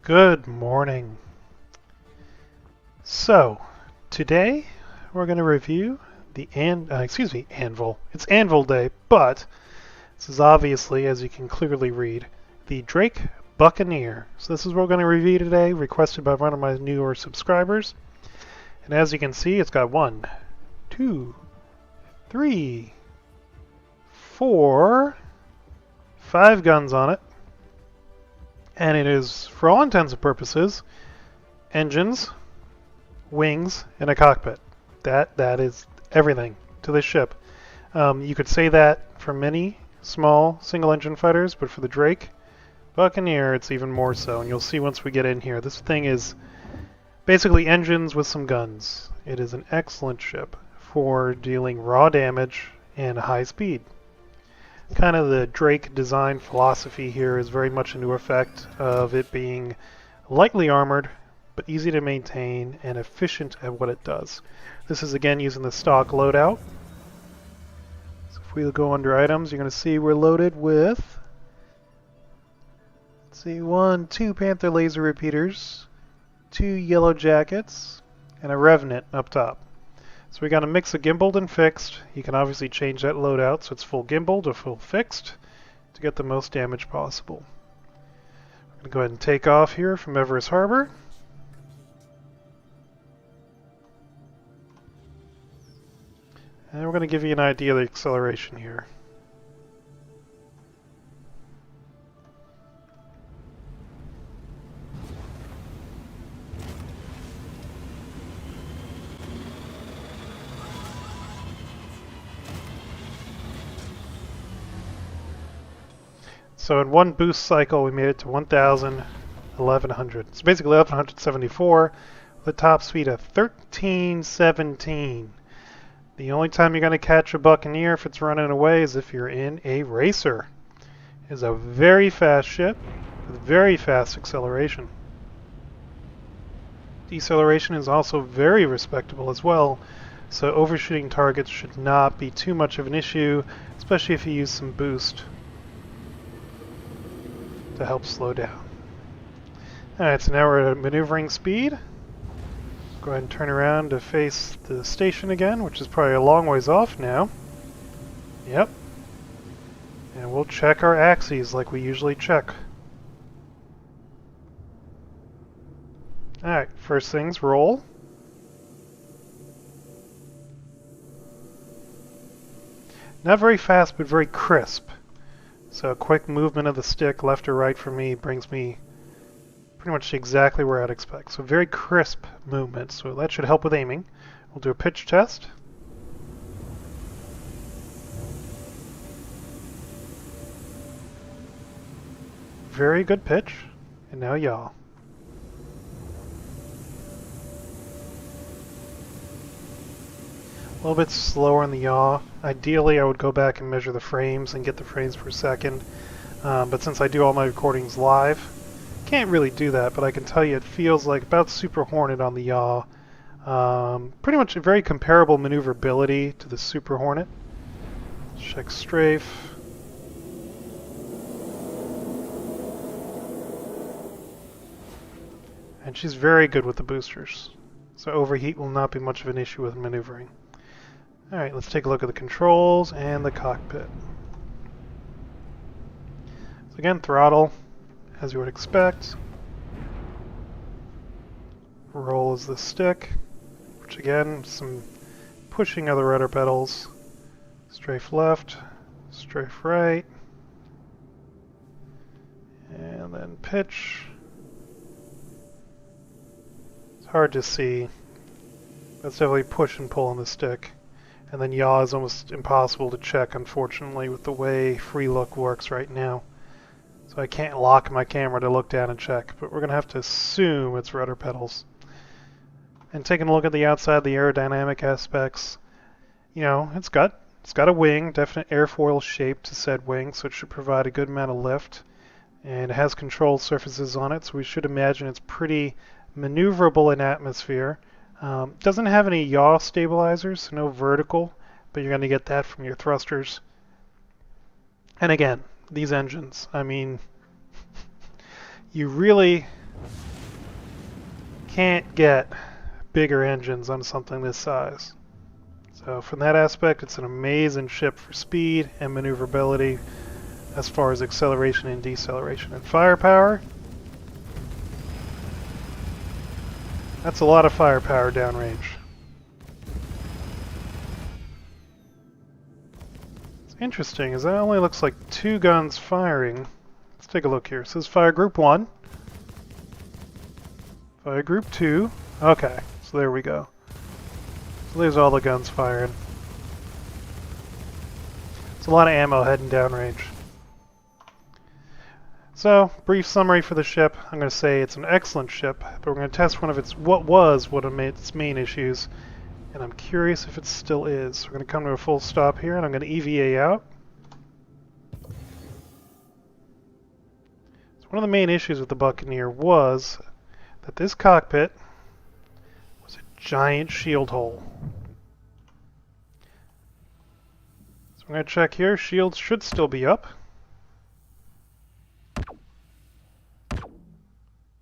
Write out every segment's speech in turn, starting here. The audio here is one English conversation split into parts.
Good morning. So, today we're going to review the Anvil. It's Anvil Day, but this is obviously, as you can clearly read, the Drake Buccaneer. So this is what we're going to review today, requested by one of my newer subscribers. And as you can see, it's got 1, 2, 3, 4, 5 guns on it. And it is, for all intents and purposes, engines, wings, and a cockpit. That is everything to this ship. You could say that for many small single-engine fighters, but for the Drake Buccaneer, it's even more so. And you'll see once we get in here. This thing is basically engines with some guns. It is an excellent ship for dealing raw damage and high speed. Kind of the Drake design philosophy here is very much into effect of it being lightly armored, but easy to maintain and efficient at what it does. This is again using the stock loadout. So if we go under items, you're going to see we're loaded with, let's see, 2 Panther laser repeaters, 2 yellow jackets, and a Revenant up top. So we got a mix of gimbaled and fixed. You can obviously change that loadout so it's full gimbaled or full fixed to get the most damage possible. I'm going to go ahead and take off here from Everest Harbor. And we're going to give you an idea of the acceleration here. So in one boost cycle, we made it to 1,000, 1,100. It's basically 1,174 with a top speed of 1317. The only time you're going to catch a Buccaneer if it's running away is if you're in a racer. It is a very fast ship with very fast acceleration. Deceleration is also very respectable as well, so overshooting targets should not be too much of an issue, especially if you use some boost to help slow down. Alright, so now we're at maneuvering speed. Go ahead and turn around to face the station again, which is probably a long ways off now. Yep. And we'll check our axes like we usually check. Alright, first things, roll. Not very fast, but very crisp. So a quick movement of the stick left or right for me brings me pretty much exactly where I'd expect. So very crisp movement, so that should help with aiming. We'll do a pitch test. Very good pitch. And now yaw. A little bit slower in the yaw. Ideally, I would go back and measure the frames and get the frames per second. But since I do all my recordings live, can't really do that, but I can tell you it feels like about Super Hornet on the yaw. Pretty much a very comparable maneuverability to the Super Hornet. Check strafe. And she's very good with the boosters. So overheat will not be much of an issue with maneuvering. Alright, let's take a look at the controls and the cockpit. So again, throttle, as you would expect. Roll is the stick, which again, some pushing of the rudder pedals. Strafe left, strafe right. And then pitch. It's hard to see. That's definitely push and pull on the stick. And then yaw is almost impossible to check, unfortunately, with the way free look works right now. So I can't lock my camera to look down and check, but we're going to have to assume it's rudder pedals. And taking a look at the outside, the aerodynamic aspects, you know, it's got a wing, definite airfoil shape to said wing, so it should provide a good amount of lift. And it has control surfaces on it, so we should imagine it's pretty maneuverable in atmosphere. Doesn't have any yaw stabilizers, so no vertical, but you're going to get that from your thrusters. And again, these engines, I mean, you really can't get bigger engines on something this size. So from that aspect, it's an amazing ship for speed and maneuverability as far as acceleration and deceleration. And firepower, that's a lot of firepower downrange. What's interesting is that only looks like 2 guns firing. Let's take a look here. It says fire group 1. Fire group 2. Okay, so there we go. So there's all the guns firing. It's a lot of ammo heading downrange. So, brief summary for the ship. I'm going to say it's an excellent ship, but we're going to test one of its one of its main issues, and I'm curious if it still is. We're going to come to a full stop here, and I'm going to EVA out. So one of the main issues with the Buccaneer was that this cockpit was a giant shield hole. So I'm going to check here. Shields should still be up.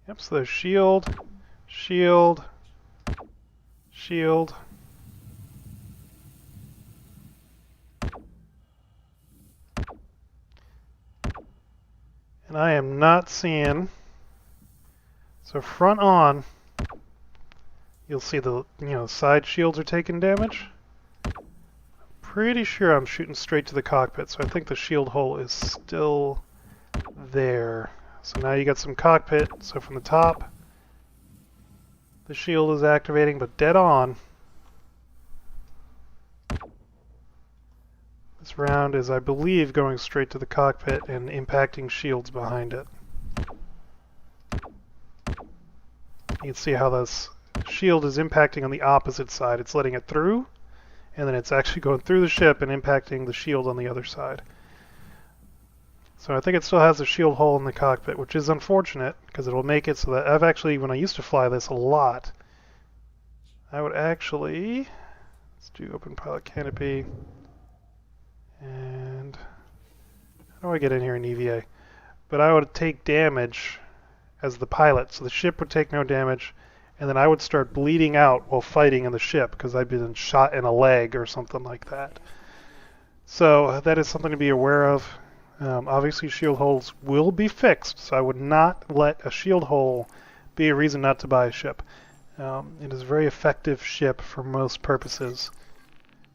Yep, so there's shield, shield, shield. And I am not seeing, so front on, you'll see the, side shields are taking damage. I'm pretty sure I'm shooting straight to the cockpit, so I think the shield hole is still there. So now you got some cockpit, so from the top, the shield is activating, but dead on. This round is, I believe, going straight to the cockpit and impacting shields behind it. You can see how this shield is impacting on the opposite side. It's letting it through, and then it's actually going through the ship and impacting the shield on the other side. So I think it still has a shield hole in the cockpit, which is unfortunate, because it'll make it so that I've actually, when I used to fly this a lot, I would actually, let's do open pilot canopy, and how do I get in here in EVA? But I would take damage as the pilot, so the ship would take no damage, and then I would start bleeding out while fighting in the ship, because I'd been shot in a leg or something like that. So that is something to be aware of. Obviously shield holes will be fixed, so I would not let a shield hole be a reason not to buy a ship. It is a very effective ship for most purposes.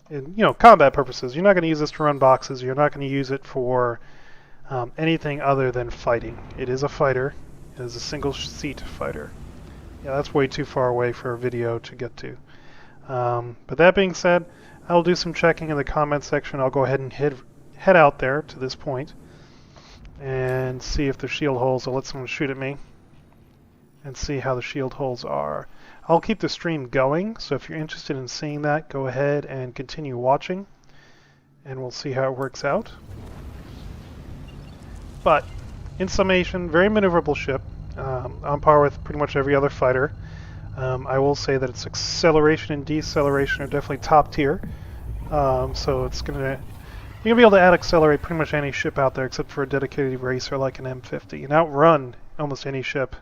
In combat purposes. You're not going to use this to run boxes. You're not going to use it for anything other than fighting. It is a fighter. It is a single seat fighter. Yeah, that's way too far away for a video to get to. But that being said, I'll do some checking in the comment section. I'll go ahead and head out there to this point and see if the shield holes, I'll let someone shoot at me and see how the shield holes are. I'll keep the stream going, so if you're interested in seeing that, go ahead and continue watching and we'll see how it works out. But in summation, very maneuverable ship, on par with pretty much every other fighter. I will say that its acceleration and deceleration are definitely top tier, so it's you're going to be able to out-accelerate pretty much any ship out there except for a dedicated racer like an M50 and outrun almost any ship.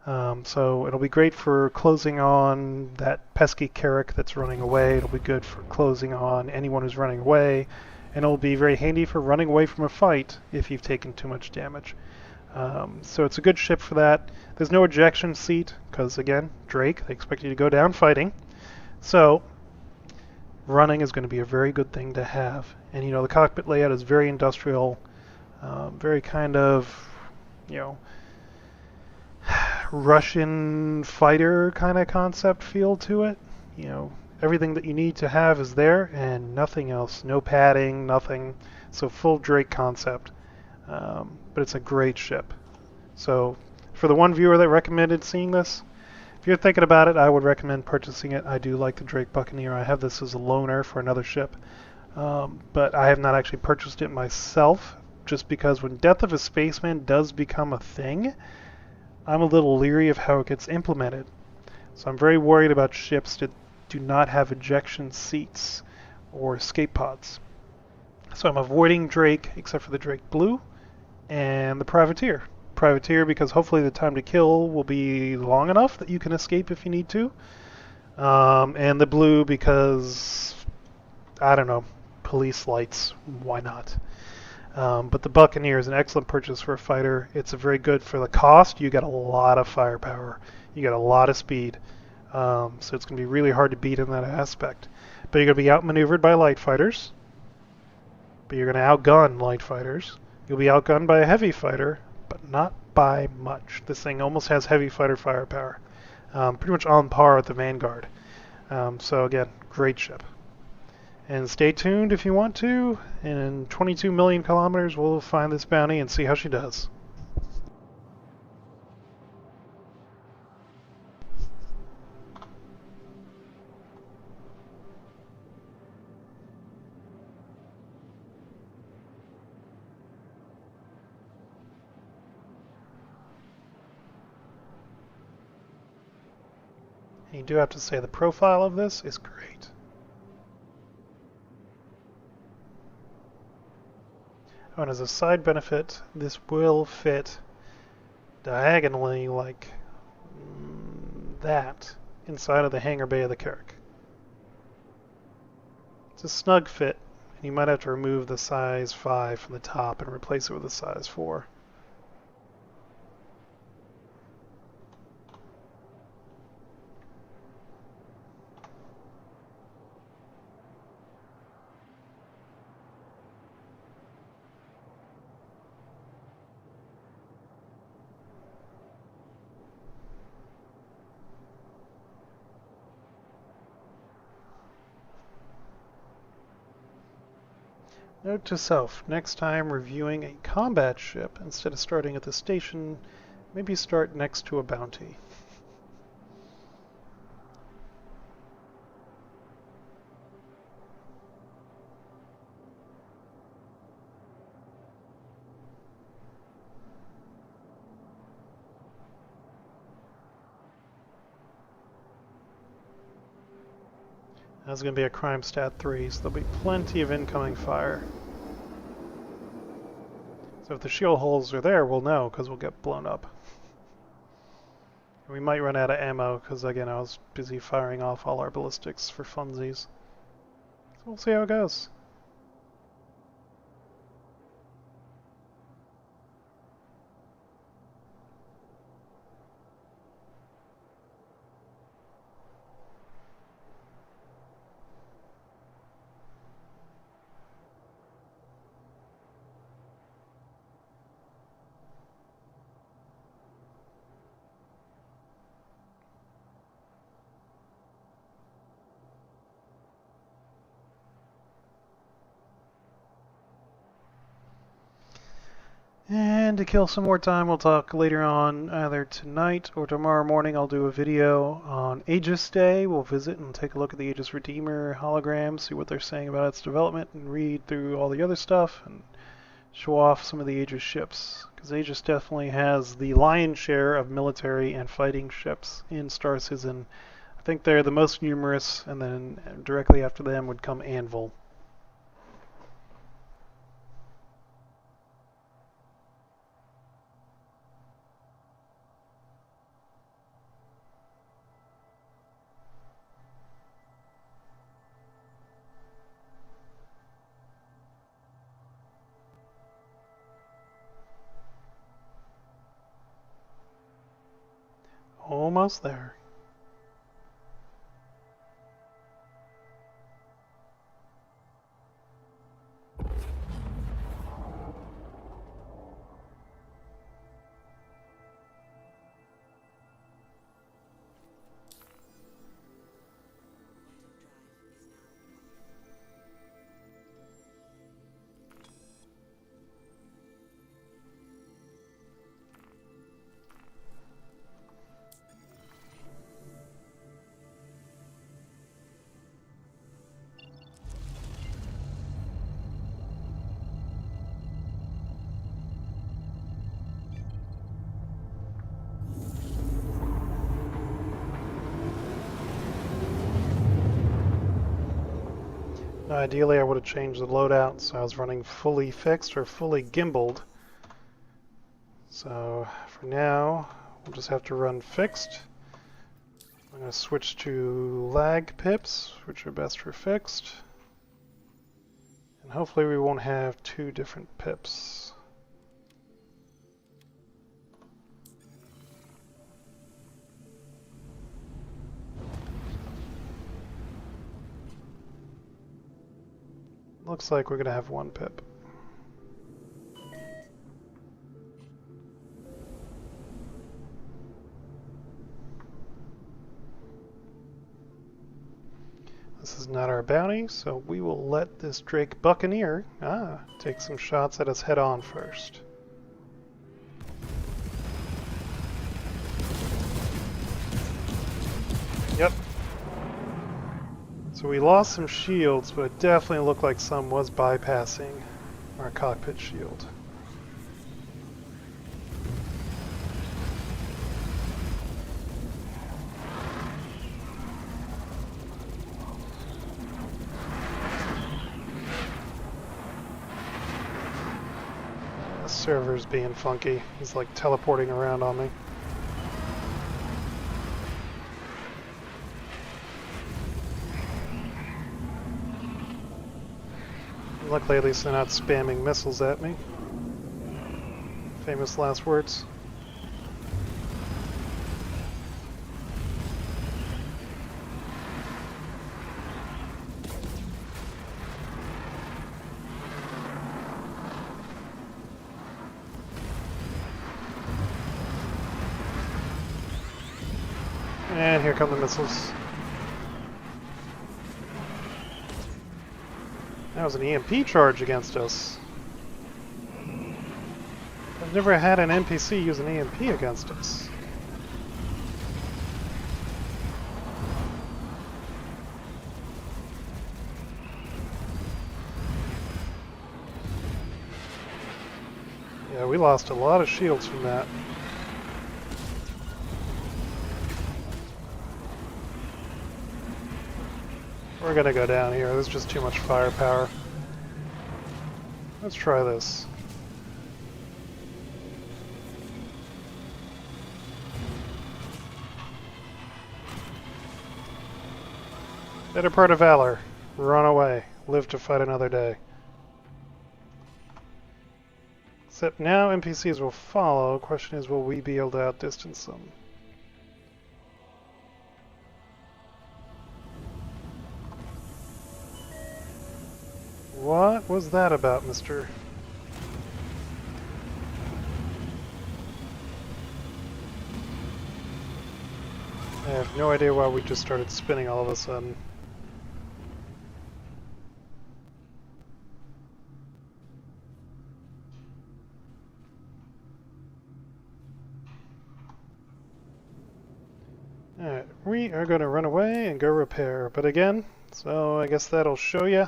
So it'll be great for closing on that pesky Carrack that's running away. It'll be good for closing on anyone who's running away. And it'll be very handy for running away from a fight if you've taken too much damage. So it's a good ship for that. There's no ejection seat because, again, Drake, they expect you to go down fighting. So running is going to be a very good thing to have. And the cockpit layout is very industrial, very kind of, Russian fighter kind of concept feel to it. Everything that you need to have is there and nothing else. No padding, nothing. So full Drake concept. But it's a great ship. So for the one viewer that recommended seeing this, if you're thinking about it, I would recommend purchasing it. I do like the Drake Buccaneer. I have this as a loaner for another ship. But I have not actually purchased it myself, just because when Death of a Spaceman does become a thing, I'm a little leery of how it gets implemented. So I'm very worried about ships that do not have ejection seats or escape pods. So I'm avoiding Drake, except for the Drake Blue and the Privateer. privateer because hopefully the time to kill will be long enough that you can escape if you need to. And the blue because, I don't know, police lights, why not? But the Buccaneer is an excellent purchase for a fighter. It's very good for the cost. You get a lot of firepower. You get a lot of speed. So it's going to be really hard to beat in that aspect. But you're going to be outmaneuvered by light fighters. But you're going to outgun light fighters. You'll be outgunned by a heavy fighter, but not by much. This thing almost has heavy fighter firepower. Pretty much on par with the Vanguard. So again, great ship. And stay tuned if you want to. In 22 million kilometers, we'll find this bounty and see how she does. And you do have to say the profile of this is great. Oh, and as a side benefit, this will fit diagonally like that inside of the hangar bay of the Carrack. It's a snug fit, and you might have to remove the size 5 from the top and replace it with a size 4. Note to self, next time reviewing a combat ship, instead of starting at the station, maybe start next to a bounty. That's going to be a crime stat 3, so there'll be plenty of incoming fire. So if the shield holes are there, we'll know, because we'll get blown up. We might run out of ammo, because again, I was busy firing off all our ballistics for funsies. So we'll see how it goes. And to kill some more time, we'll talk later on, either tonight or tomorrow morning. I'll do a video on Aegis Day. We'll visit and take a look at the Aegis Redeemer hologram, see what they're saying about its development, and read through all the other stuff, and show off some of the Aegis ships. Because Aegis definitely has the lion's share of military and fighting ships in Star Citizen. I think they're the most numerous, and then directly after them would come Anvil. Almost there. Ideally, I would have changed the loadout so I was running fully fixed or fully gimbaled, So for now, we'll just have to run fixed. I'm going to switch to lag pips, which are best for fixed. And hopefully we won't have two different pips. Looks like we're going to have one pip. This is not our bounty, so we will let this Drake Buccaneer take some shots at us head on first. Yep. So we lost some shields, but it definitely looked like some was bypassing our cockpit shield. Server's being funky. He's like teleporting around on me. Luckily, at least they're not spamming missiles at me. Famous last words. And here come the missiles. That was an EMP charge against us. I've never had an NPC use an EMP against us. Yeah, we lost a lot of shields from that. We're gonna go down here. There's just too much firepower. Let's try this. Better part of valor. Run away. Live to fight another day. Except now NPCs will follow. Question is, will we be able to outdistance them? What was that about, mister? I have no idea why we just started spinning all of a sudden. Alright, we are going to run away and go repair. But again, so I guess that'll show you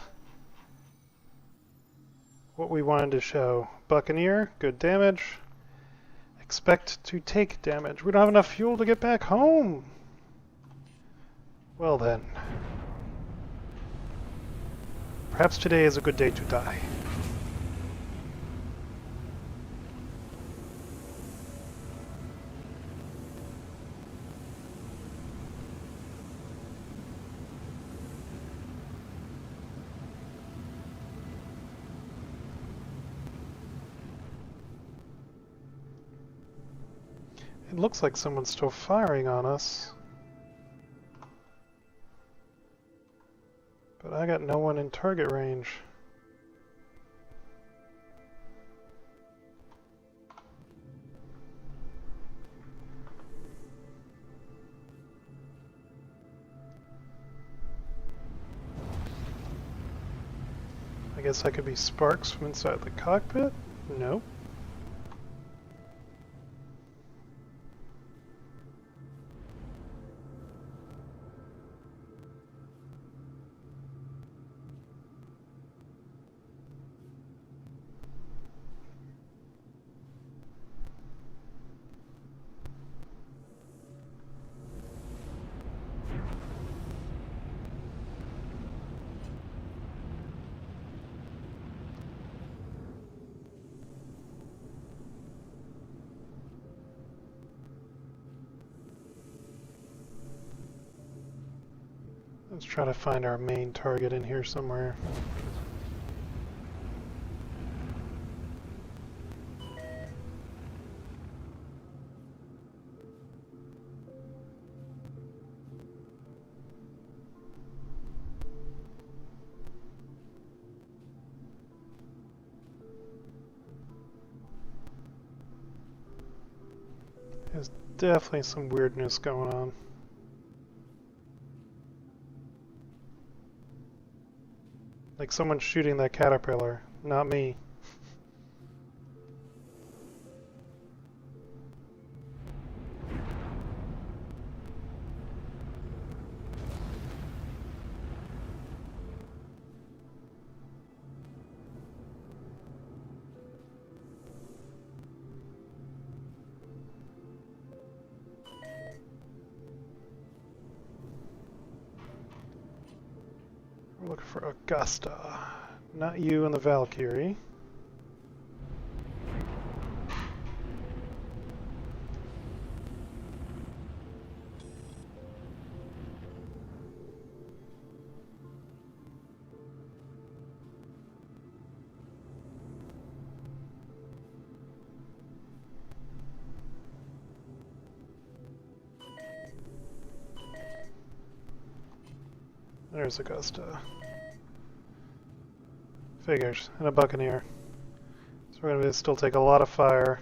what we wanted to show. Buccaneer, good damage. Expect to take damage. We don't have enough fuel to get back home. Well then. Perhaps today is a good day to die. It looks like someone's still firing on us. But I got no one in target range. I guess I could be sparks from inside the cockpit? Nope. Let's try to find our main target in here somewhere. There's definitely some weirdness going on. Like someone's shooting that caterpillar, not me. We're looking for Augusta, not you and the Valkyrie. There's Augusta. Figures, and a Buccaneer. So we're going to still take a lot of fire.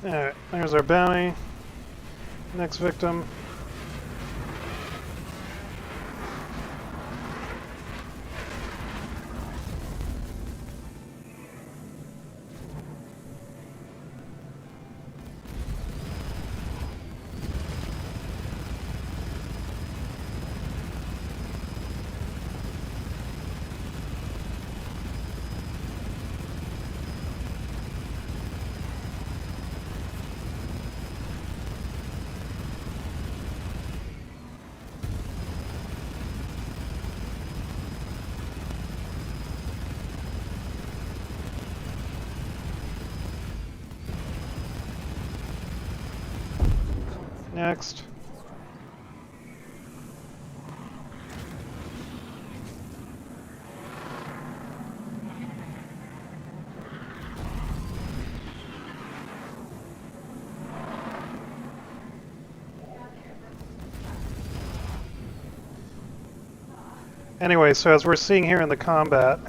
Alright, there's our bounty. Next victim. Next. Anyway, so as we're seeing here in the combat,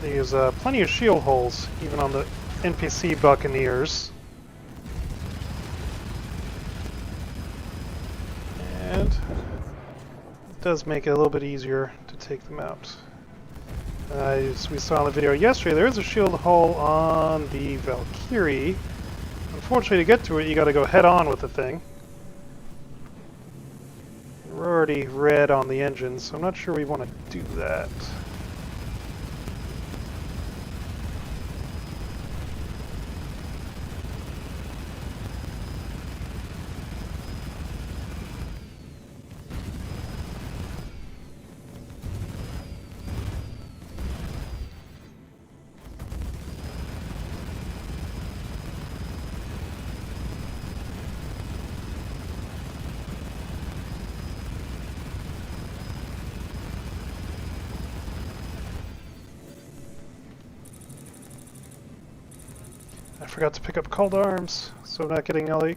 they use plenty of shield holes, even on the NPC Buccaneers. And it does make it a little bit easier to take them out. As we saw in the video yesterday, there is a shield hole on the Valkyrie. Unfortunately, to get to it, you gotta go head on with the thing. We're already red on the engine, so I'm not sure we want to do that. I forgot to pick up called arms, so I'm not getting all the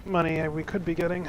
money we could be getting.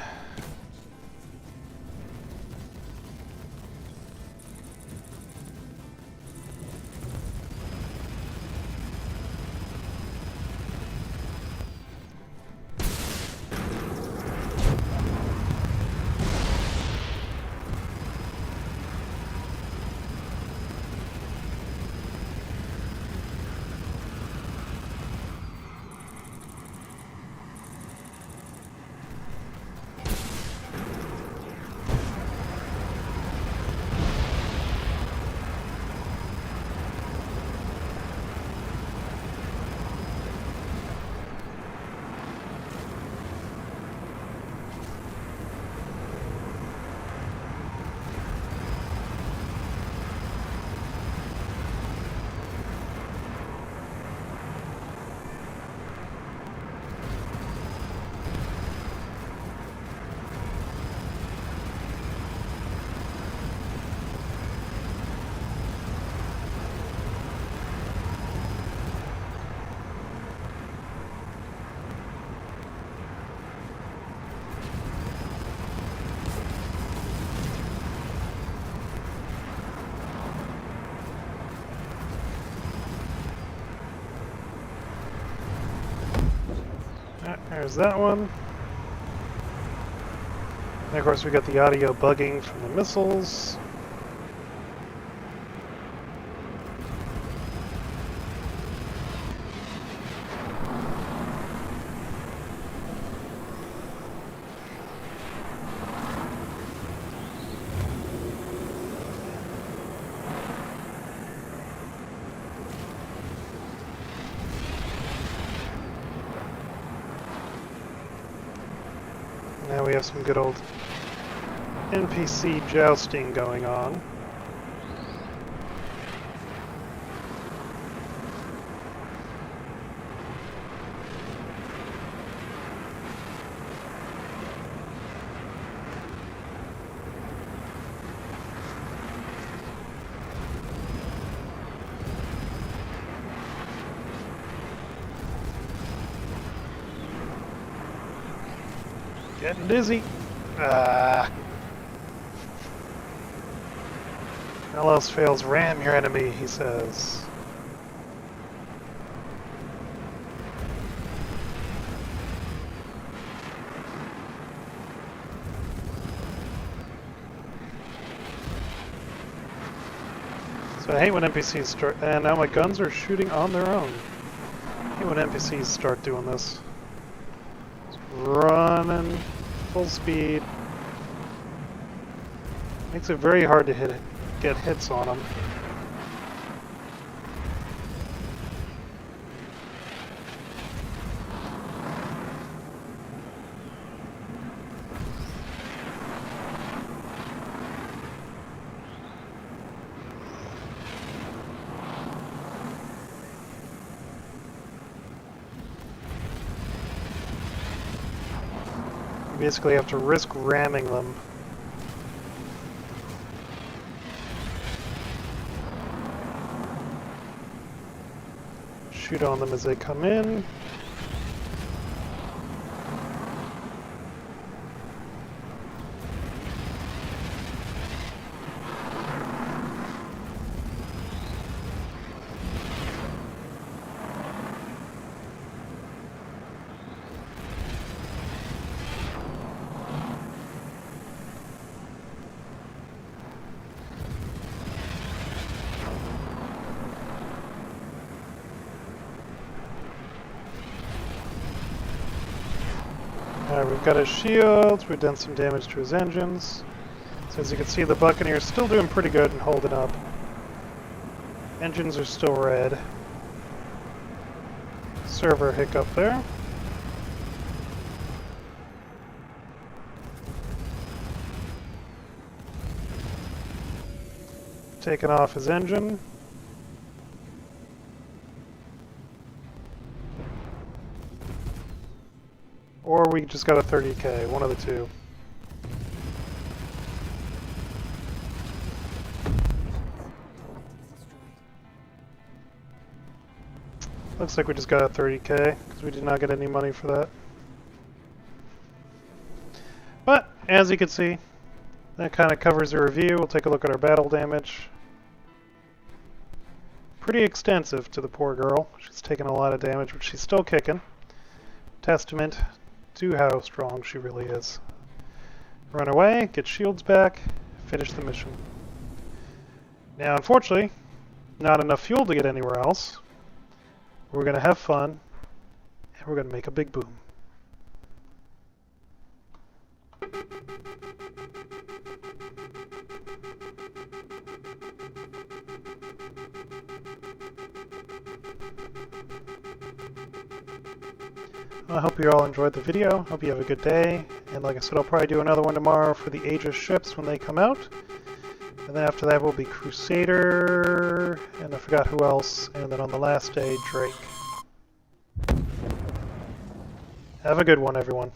Alright, there's that one. And of course we got the audio bugging from the missiles. Now we have some good old NPC jousting going on. Getting dizzy. All else fails, ram your enemy, he says. So I hate when NPCs start, and now my guns are shooting on their own. I hate when NPCs start doing this. Just running full speed. Makes it very hard to get hits on them. You basically have to risk ramming them. Shoot on them as they come in. Alright, we've got his shields, we've done some damage to his engines. So as you can see, the Buccaneer is still doing pretty good and holding up. Engines are still red. Server hiccup there. Taking off his engine. Or we just got a 30k, one of the two. Looks like we just got a 30k, because we did not get any money for that. But, as you can see, that kind of covers the review. We'll take a look at our battle damage. Pretty extensive to the poor girl. She's taken a lot of damage, but she's still kicking. Testament to how strong she really is. Run away, get shields back, finish the mission. Now, unfortunately, not enough fuel to get anywhere else. We're going to have fun, and we're going to make a big boom. I hope you all enjoyed the video. Hope you have a good day. And like I said, I'll probably do another one tomorrow for the Aegis ships when they come out. And then after that will be Crusader, and I forgot who else. And then on the last day, Drake. Have a good one, everyone.